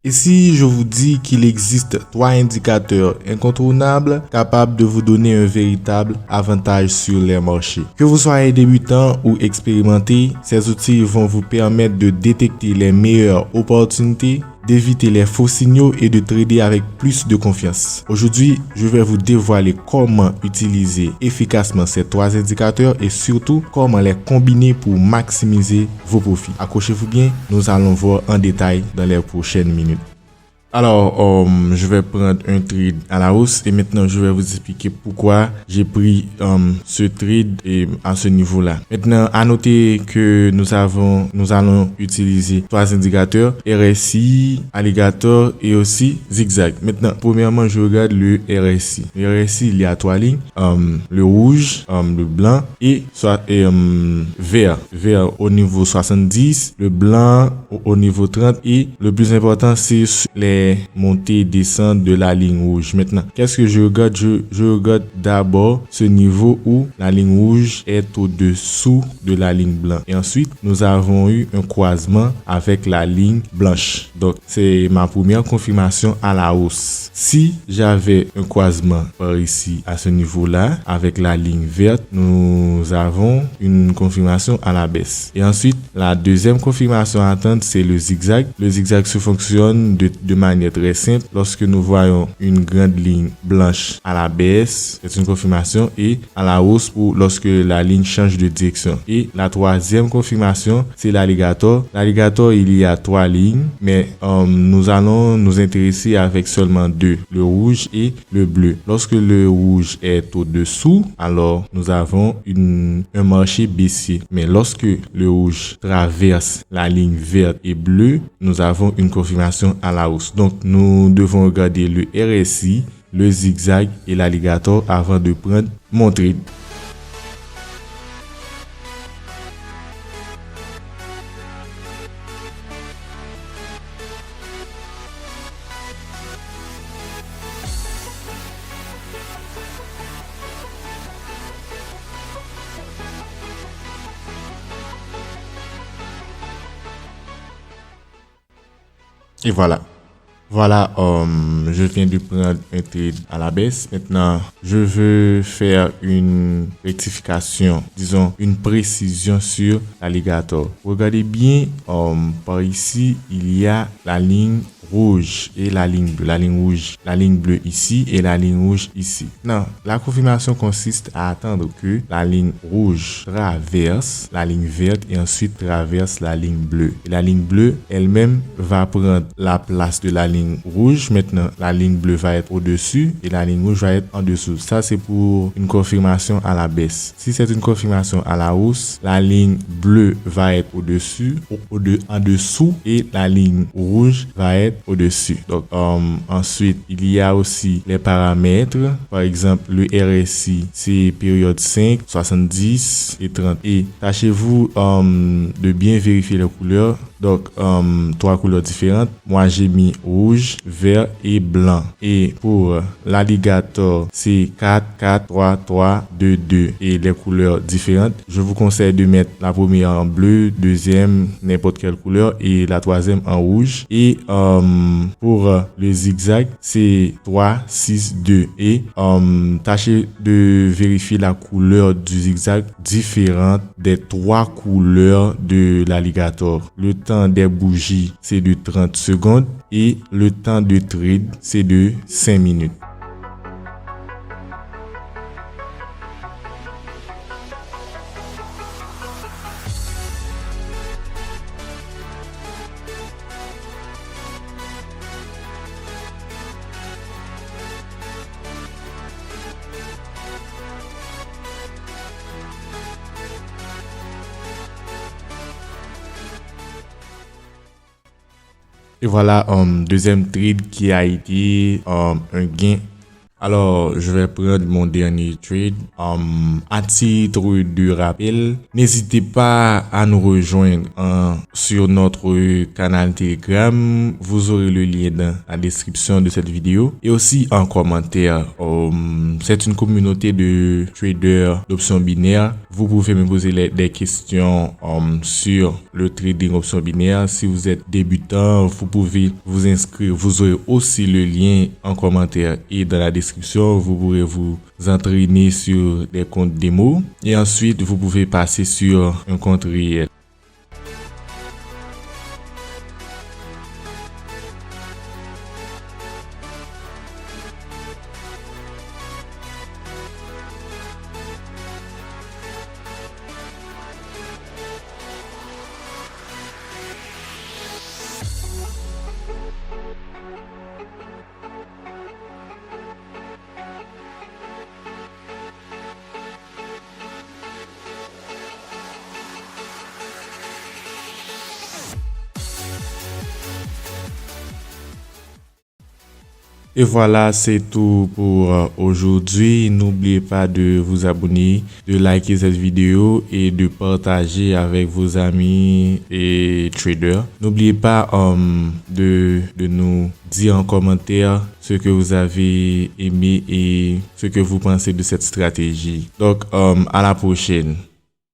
Ici, je vous dis qu'il existe 3 indicateurs incontournables capables de vous donner un véritable avantage sur les marchés. Que vous soyez débutant ou expérimenté, ces outils vont vous permettre de détecter les meilleures opportunités, d'éviter les faux signaux et de trader avec plus de confiance. Aujourd'hui, je vais vous dévoiler comment utiliser efficacement ces 3 indicateurs et surtout comment les combiner pour maximiser vos profits. Accrochez-vous bien, nous allons voir en détail dans les prochaines minutes. Alors, je vais prendre un trade à la hausse et maintenant je vais vous expliquer pourquoi j'ai pris ce trade à ce niveau-là. Maintenant, à noter que nous allons utiliser 3 indicateurs, RSI, Alligator et aussi Zigzag. Maintenant, premièrement, je regarde le RSI. Le RSI, il y a 3 lignes, le rouge, le blanc et vert. Vert au niveau 70, le blanc au niveau 30 et le plus important, c'est les montées et descentes de la ligne rouge. Maintenant, qu'est-ce que je regarde? Je regarde d'abord ce niveau où la ligne rouge est au-dessous de la ligne blanche. Et ensuite, nous avons eu un croisement avec la ligne blanche. Donc, c'est ma première confirmation à la hausse. Si j'avais un croisement par ici, à ce niveau-là, avec la ligne verte, nous avons une confirmation à la baisse. Et ensuite, la deuxième confirmation à attendre, c'est le zigzag. Le zigzag se fonctionne de manière très simple. Lorsque nous voyons une grande ligne blanche à la baisse, c'est une confirmation, et à la hausse pour lorsque la ligne change de direction. Et la troisième confirmation, c'est l'alligator. L'alligator, il y a 3 lignes, mais nous allons nous intéresser avec seulement 2, le rouge et le bleu. Lorsque le rouge est au-dessous, alors nous avons un marché baissier. Mais lorsque le rouge traverse la ligne verte et bleue, nous avons une confirmation à la hausse. Donc, nous devons regarder le RSI, le zigzag et l'alligator avant de prendre mon trade. Et voilà. Voilà, je viens de prendre un trade à la baisse. Maintenant, je veux faire une rectification, disons une précision sur l'alligator. Regardez bien, par ici, il y a la ligne rouge et la ligne bleue. La ligne rouge, la ligne bleue ici et la ligne rouge ici. Non, la confirmation consiste à attendre que la ligne rouge traverse la ligne verte et ensuite traverse la ligne bleue. Et la ligne bleue elle-même va prendre la place de la ligne rouge. Maintenant, la ligne bleue va être au-dessus et la ligne rouge va être en dessous. Ça, c'est pour une confirmation à la baisse. Si c'est une confirmation à la hausse, la ligne bleue va être au-dessus, en dessous et la ligne rouge va être au-dessus. Donc, ensuite, il y a aussi les paramètres. Par exemple, le RSI, c'est période 5, 70 et 30. Et tâchez-vous de bien vérifier les couleurs. Donc, 3 couleurs différentes. Moi, j'ai mis rouge, vert et blanc. Et pour l'alligator, c'est 4, 4, 3, 3, 2, 2. Et les couleurs différentes. Je vous conseille de mettre la première en bleu, deuxième, n'importe quelle couleur, et la troisième en rouge. Et pour le zigzag, c'est 3, 6, 2. Et tâchez de vérifier la couleur du zigzag différente des 3 couleurs de l'alligator. Le temps des bougies, c'est de 30 secondes et le temps de trade, c'est de 5 minutes. Et voilà, deuxième trade qui a été un gain Alors, je vais prendre mon dernier trade. À titre de rappel, n'hésitez pas à nous rejoindre sur notre canal Telegram. Vous aurez le lien dans la description de cette vidéo et aussi en commentaire. C'est une communauté de traders d'options binaires. Vous pouvez me poser des questions sur le trading options binaires. Si vous êtes débutant, vous pouvez vous inscrire. Vous aurez aussi le lien en commentaire et dans la description. Vous pourrez vous entraîner sur des comptes démo et ensuite vous pouvez passer sur un compte réel. Et voilà, c'est tout pour aujourd'hui. N'oubliez pas de vous abonner, de liker cette vidéo et de partager avec vos amis et traders. N'oubliez pas de nous dire en commentaire ce que vous avez aimé et ce que vous pensez de cette stratégie. Donc, à la prochaine.